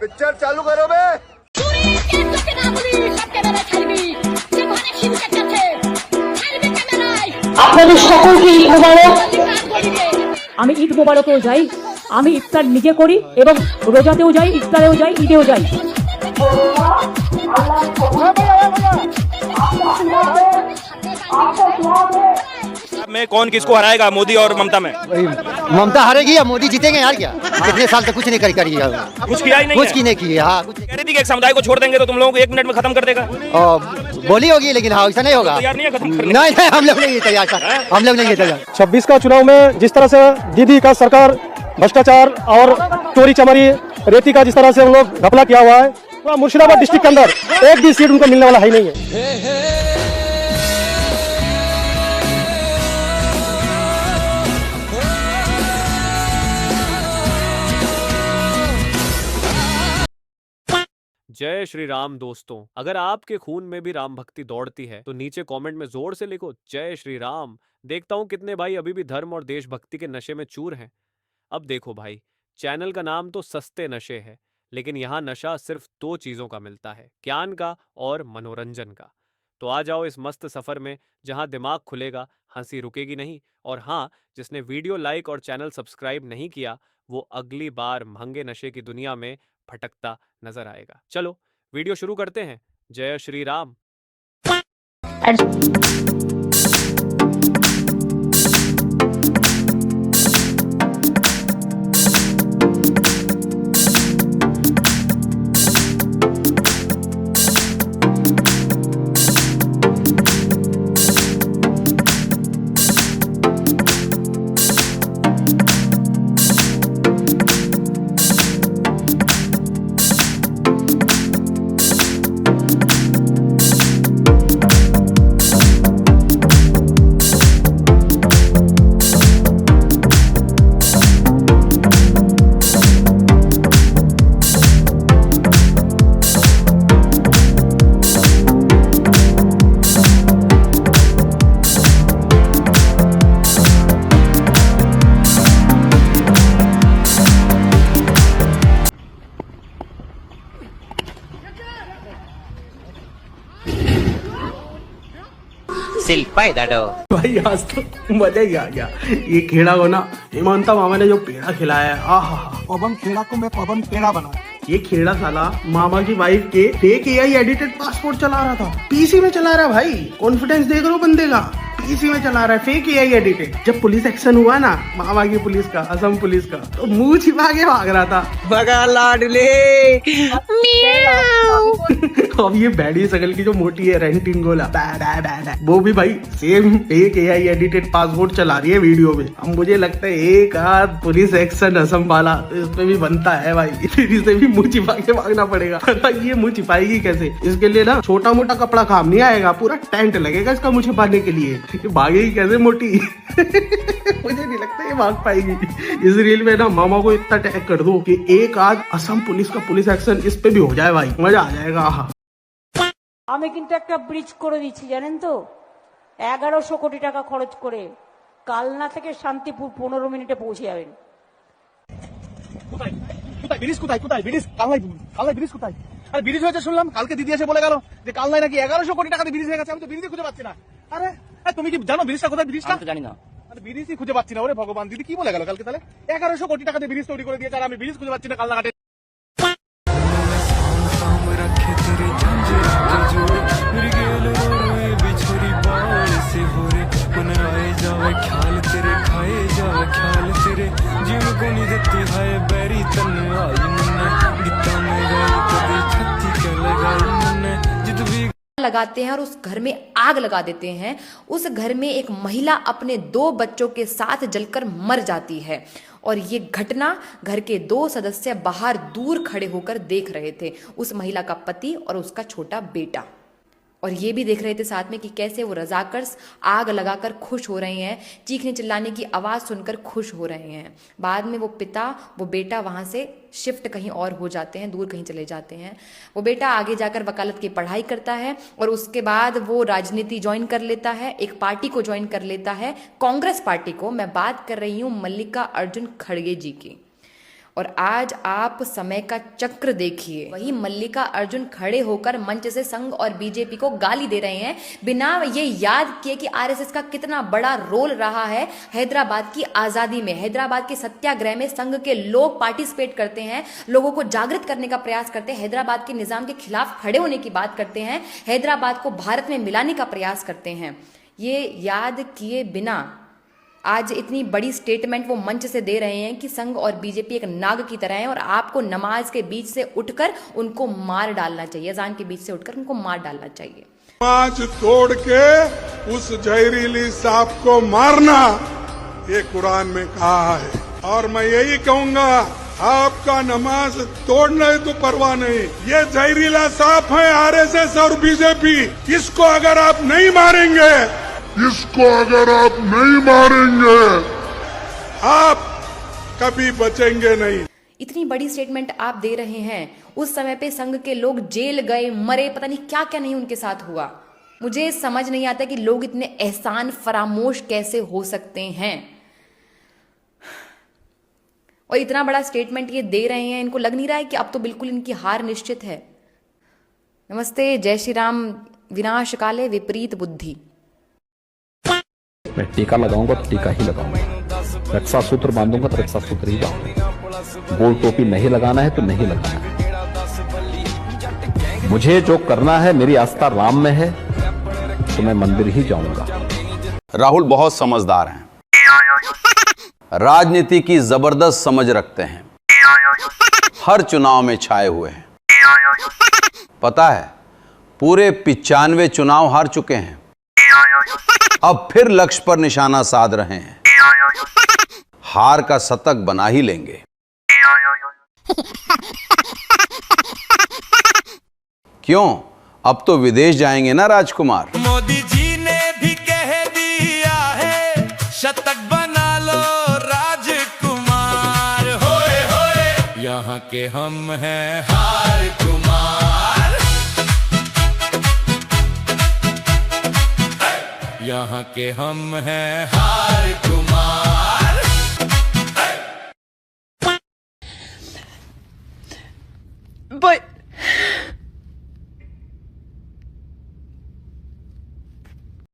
Picture चालू करो बे। আপনাদের সকলকে ঈদ মোবারক। আমি ঈদ মোবারকেও যাই, আমি ইফতার নিজে করি এবং রোজাতেও যাই, ইফতারেও যাই, ঈদেও যাই। में कौन किसको हराएगा, मोदी और ममता में? ममता हारेगी या मोदी जीतेंगे यार? क्या कितने साल तक कुछ नहीं करी कुछ किया ही नहीं, कुछ की नहीं की। हाँ कह रही थी कि एक समुदाय को छोड़ देंगे तो तुम लोगों को 1 मिनट में खत्म कर देगा। बोली होगी, लेकिन हाँ ऐसा नहीं होगा। तैयार नहीं है खत्म करने? नहीं हम लोग नहीं तैयार, हम लोग नहीं तैयार। 26 का चुनाव में जिस तरह से दीदी का सरकार भ्रष्टाचार और चोरी चमारी रेती का जिस तरह से हम लोग घपला किया हुआ है, तो मुर्शिदाबाद डिस्ट्रिक्ट के अंदर एक भी सीट उनको मिलने वाला है नहीं है। जय श्री राम दोस्तों, अगर आपके खून में भी राम भक्ति दौड़ती है तो नीचे कमेंट में जोर से लिखो जय श्री राम। देखता हूं कितने भाई अभी भी धर्म और देशभक्ति के नशे में चूर हैं। अब देखो भाई, चैनल का नाम तो सस्ते नशे है, लेकिन यहाँ नशा सिर्फ 2 चीजों का मिलता है, ज्ञान का और मनोरंजन का। तो आ जाओ इस मस्त सफर में जहाँ दिमाग खुलेगा, हंसी रुकेगी नहीं, और हाँ, जिसने वीडियो लाइक और चैनल सब्सक्राइब नहीं किया वो अगली बार महंगे नशे की दुनिया में भटकता नजर आएगा। चलो वीडियो शुरू करते हैं। जय श्री राम। भाई आज तो मजा ही आ गया। ये खेड़ा को ना हेमंता मामा ने जो पेड़ा खिलाया है, आहा, पवन खेड़ा को मैं पवन पेड़ा बना। ये खेड़ा साला मामा की वाइफ के फेक एआई एडिटेड पासपोर्ट चला रहा था, पीसी में चला रहा है। भाई कॉन्फिडेंस देख रहे हो बंदे का, पीसी में चला रहा है फेक एआई एडिटेड। जब पुलिस एक्शन हुआ ना मामा की पुलिस का, असम पुलिस का, तो मुंह छिपा के भाग रहा था, भगा लाडले। अब ये बैडी सकल की जो मोटी है रेंटिंग गोला वो भी भाई same fake AI edited passport चला रही है वीडियो में। अब मुझे लगता है एक आध पुलिस एक्शन असम वाला तो इसमें भी बनता है भाई, इसे भी मुंह छिपा के भागना पड़ेगा। भाई ये मुंह छिपाएगी कैसे? इसके लिए ना छोटा मोटा कपड़ा काम नहीं आएगा, पूरा टेंट लगेगा इसका मुंह छिपाने के लिए। भागेगी कैसे मोटी? मुझे नहीं लगता ये भाग पाएगी। इस रील में ना मामा को इतना टैग कर दो कि एक आध असम पुलिस का पुलिस एक्शन इस पे भी हो जाए भाई, मजा आ जाएगा। আমি কিন্তু একটা ব্রিজ করে দিচ্ছি জানেন তো, 1100 কোটি টাকা খরচ করে কালনা থেকে শান্তিপুর 15 মিনিটে পৌঁছে যাবেন। কোথায় কোথায় ব্রিজ, কোথায় কোথায় ব্রিজ? কালনায় ব্রিজ কোথায়? আরে ব্রিজ হয়েছে শুনলাম, কালকে দিদি এসে বলে গেল যে কালনায় নাকি 1100 কোটি টাকা দিয়ে ব্রিজ হয়ে গেছে। আমি তো ব্রিজই খুঁজে পাচ্ছি না। আরে তুমি কি জানো ব্রিজটা কোথায়? ব্রিজটা আমি তো জানি না। আরে ব্রিজই খুঁজে পাচ্ছি না। ওরে ভগবান, দিদি কি বলে গেল কালকে? তাহলে 1100 কোটি টাকা দিয়ে ব্রিজ তৈরি করে দিয়েছে আর আমি ব্রিজ খুঁজে পাচ্ছি না কালনা ঘাটে। लगाते हैं और उस घर में आग लगा देते हैं। उस घर में एक महिला अपने 2 बच्चों के साथ जलकर मर जाती है और ये घटना घर के 2 सदस्य बाहर दूर खड़े होकर देख रहे थे, उस महिला का पति और उसका छोटा बेटा। और ये भी देख रहे थे साथ में कि कैसे वो रजाकर्स आग लगाकर खुश हो रहे हैं, चीखने चिल्लाने की आवाज़ सुनकर खुश हो रहे हैं। बाद में वो पिता वो बेटा वहाँ से शिफ्ट कहीं और हो जाते हैं, दूर कहीं चले जाते हैं। वो बेटा आगे जाकर वकालत की पढ़ाई करता है और उसके बाद वो राजनीति ज्वाइन कर लेता है, एक पार्टी को ज्वाइन कर लेता है, कांग्रेस पार्टी को। मैं बात कर रही हूँ मल्लिका अर्जुन खड़गे जी की। और आज आप समय का चक्र देखिए, वही मल्लिका अर्जुन खड़े होकर मंच से संघ और बीजेपी को गाली दे रहे हैं, बिना ये याद किए कि आरएसएस का कितना बड़ा रोल रहा है हैदराबाद की आजादी में। हैदराबाद के सत्याग्रह में संघ के लोग पार्टिसिपेट करते हैं, लोगों को जागृत करने का प्रयास करते हैं, हैदराबाद के निजाम के खिलाफ खड़े होने की बात करते हैं, हैदराबाद को भारत में मिलाने का प्रयास करते हैं। ये याद किए बिना आज इतनी बड़ी स्टेटमेंट वो मंच से दे रहे हैं कि संघ और बीजेपी एक नाग की तरह है और आपको नमाज के बीच से उठकर उनको मार डालना चाहिए, अजान के बीच से उठकर उनको मार डालना चाहिए। नमाज तोड़ के उस जहरीली सांप को मारना, ये कुरान में कहा है। और मैं यही कहूंगा, आपका नमाज तोड़ना तो परवाह नहीं, ये जहरीला सांप है आरएसएस और बीजेपी, इसको अगर आप नहीं मारेंगे, आप कभी बचेंगे नहीं। इतनी बड़ी स्टेटमेंट आप दे रहे हैं, उस समय पे संघ के लोग जेल गए, मरे, पता नहीं क्या क्या नहीं उनके साथ हुआ। मुझे समझ नहीं आता कि लोग इतने एहसान फरामोश कैसे हो सकते हैं और इतना बड़ा स्टेटमेंट ये दे रहे हैं। इनको लग नहीं रहा है कि अब तो बिल्कुल इनकी हार निश्चित है। नमस्ते, जय श्री राम। विनाश काले विपरीत बुद्धि। मैं टीका लगाऊंगा तो टीका ही लगाऊंगा, रक्षा सूत्र बांधूंगा तो रक्षा सूत्र ही बांधूंगा। गोल टोपी नहीं लगाना है तो नहीं लगाना है। मुझे जो करना है, मेरी आस्था राम में है तो मैं मंदिर ही जाऊंगा। राहुल बहुत समझदार हैं, राजनीति की जबरदस्त समझ रखते हैं, हर चुनाव में छाए हुए हैं। पता है, पूरे 95 चुनाव हार चुके हैं, अब फिर लक्ष्य पर निशाना साध रहे हैं, हार का शतक बना ही लेंगे। क्यों, अब तो विदेश जाएंगे ना राजकुमार। मोदी जी ने भी कह दिया है, शतक बना लो राजकुमार। होए होए, यहाँ के हम हैं हार कुमार, यहाँ के हम हैं हार कुमार। But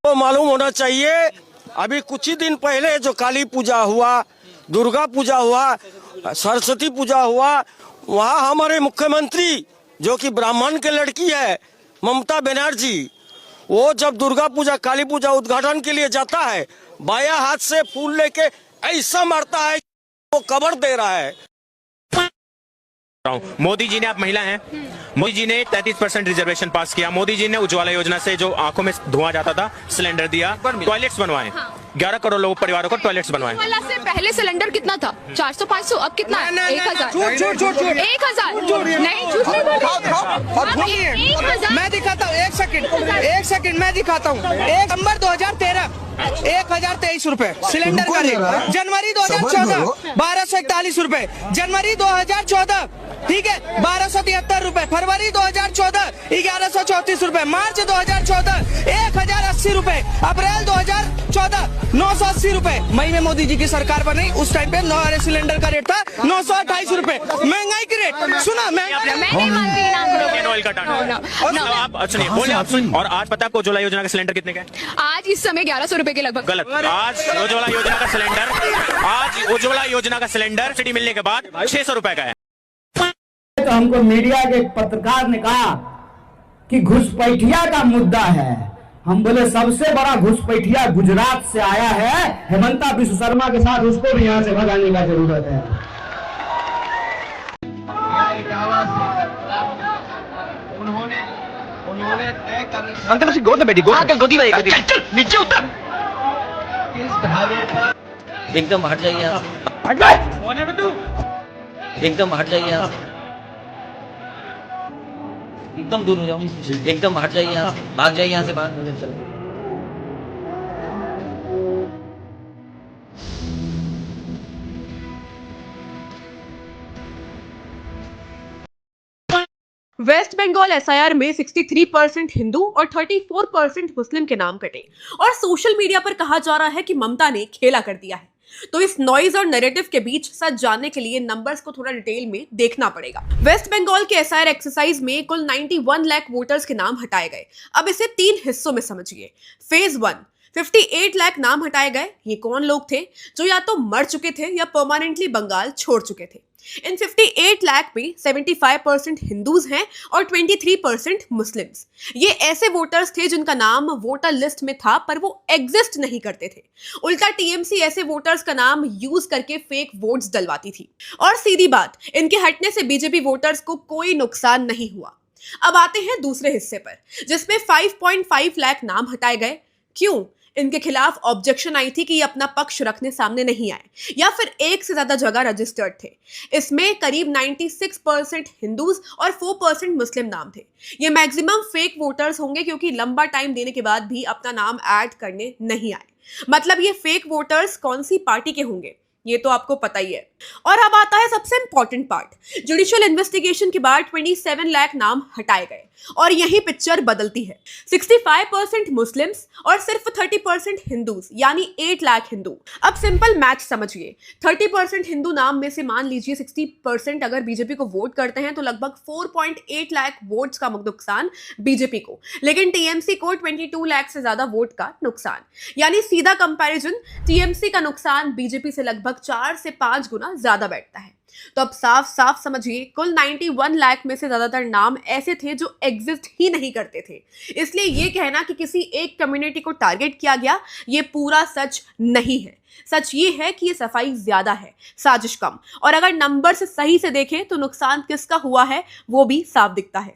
तो मालूम होना चाहिए, अभी कुछ ही दिन पहले जो काली पूजा हुआ, दुर्गा पूजा हुआ, सरस्वती पूजा हुआ, वहाँ हमारे मुख्यमंत्री जो कि ब्राह्मण के लड़की है ममता बनर्जी, वो जब दुर्गा पूजा काली पूजा उद्घाटन के लिए जाता है, बाया हाथ से फूल लेके ऐसा मारता है, वो कबर दे रहा है। मोदी जी ने, आप महिला हैं, मोदी जी ने 33% रिजर्वेशन पास किया। मोदी जी ने उज्ज्वला योजना से जो आंखों में धुआं जाता था, सिलेंडर दिया, टॉयलेट्स बनवाए। 11 करोड़ लोगों परिवारों को टॉयलेट्स बनवाए। से पहले सिलेंडर कितना था? 400-500, अब कितना है? 1000। 1000 नहीं, झूठ नहीं बोल रहे। मैं दिखाता हूँ, एक सेकंड मैं दिखाता हूँ। 1 नवंबर 2013 1023 रुपए सिलेंडर का रेट। जनवरी 2014 1241 रुपए। जनवरी 2014 ठीक है 1273 रुपए। फरवरी 2014 1134 रुपए। मार्च 2014 1080 रुपए। अप्रैल 2014 980 रुपए। मई में मोदी जी की सरकार बनी, उस टाइम पे सिलेंडर का रेट था 928 रुपए। महंगाई की रेट सुना, और आज पता आपको उज्ज्वला योजना का सिलेंडर कितने का है? आज इस समय 1100 रुपए के लगभग। गलत। आज उज्ज्वला योजना का सिलेंडर सब्सिडी मिलने के बाद 600 रुपए का है। तो हमको मीडिया के एक पत्रकार ने कहा कि घुसपैठिया का मुद्दा है। हम बोले सबसे बड़ा घुसपैठिया गुजरात से आया है, हेमंता बिश्व शर्मा के साथ, उसको भी यहाँ से भगाने का जरूरत है। अंकल उसी गोद में बैठी, गोदी में नीचे उतर। एकदम हट जाइए आप, एकदम हट जाइए आप, एकदम दूर हो जाओ, एकदम हट जाइए आप, भाग जाइए यहाँ से बाहर। वेस्ट बंगाल एसआईआर में 63% हिंदू और 34% मुस्लिम के नाम कटे और सोशल मीडिया पर कहा जा रहा है कि ममता ने खेला कर दिया है। तो इस नॉइज और नैरेटिव के बीच सच जानने के लिए नंबर्स को थोड़ा डिटेल में देखना पड़ेगा। वेस्ट बंगाल के एसआईआर एक्सरसाइज में कुल 91 लाख वोटर्स के नाम हटाए गए। अब इसे 3 हिस्सों में समझिए। फेज 1 58 लाख नाम हटाए गए। ये कौन लोग थे जो या तो मर चुके थे या परमानेंटली बंगाल छोड़ चुके थे। इन 58 लाख में 75% हिंदूज हैं और 23% मुस्लिम्स। ये ऐसे वोटर्स थे जिनका नाम वोटर लिस्ट में था पर वो एग्जिस्ट नहीं करते थे। उल्टा टीएमसी ऐसे वोटर्स का नाम यूज करके फेक वोट्स डलवाती थी। और सीधी बात, इनके हटने से बीजेपी वोटर्स को कोई नुकसान नहीं हुआ। अब आते हैं दूसरे हिस्से पर, जिसमें 5.5 लाख नाम हटाए गए। क्यों? इनके खिलाफ ऑब्जेक्शन आई थी कि ये अपना पक्ष रखने सामने नहीं आए या फिर एक से ज्यादा जगह रजिस्टर्ड थे। इसमें करीब 96% हिंदूज और 4% मुस्लिम नाम थे। ये मैक्सिमम फेक वोटर्स होंगे क्योंकि लंबा टाइम देने के बाद भी अपना नाम ऐड करने नहीं आए। मतलब ये फेक वोटर्स कौन सी पार्टी के होंगे ये तो आपको पता ही है। और अब आता है सबसे इंपॉर्टेंट पार्ट। जुडिशियल इन्वेस्टिगेशन के बाद 27 लाख नाम हटाए गए और यही पिक्चर बदलती है। 65% मुस्लिम्स और सिर्फ 30% हिंदूज, यानी 8 लाख हिंदू। अब सिंपल मैथ समझिए। 30% हिंदू नाम में से मान लीजिए 60% अगर बीजेपी को वोट करते हैं तो लगभग 4.8 लाख वोट्स का नुकसान बीजेपी को, लेकिन टीएमसी को 22 लाख से ज्यादा वोट का नुकसान। यानी सीधा कंपैरिजन, टीएमसी का नुकसान बीजेपी से लगभग 4 से 5 गुना ज्यादा बैठता है। तो अब साफ साफ समझिए, कुल 91 लाख में से ज्यादातर नाम ऐसे थे जो एग्जिस्ट ही नहीं करते थे। इसलिए ये कहना कि किसी एक कम्युनिटी को टारगेट किया गया, ये पूरा सच नहीं है। सच ये है कि ये सफाई ज्यादा है, साजिश कम। और अगर नंबर से सही से देखें तो नुकसान किसका हुआ है वो भी साफ दिखता है।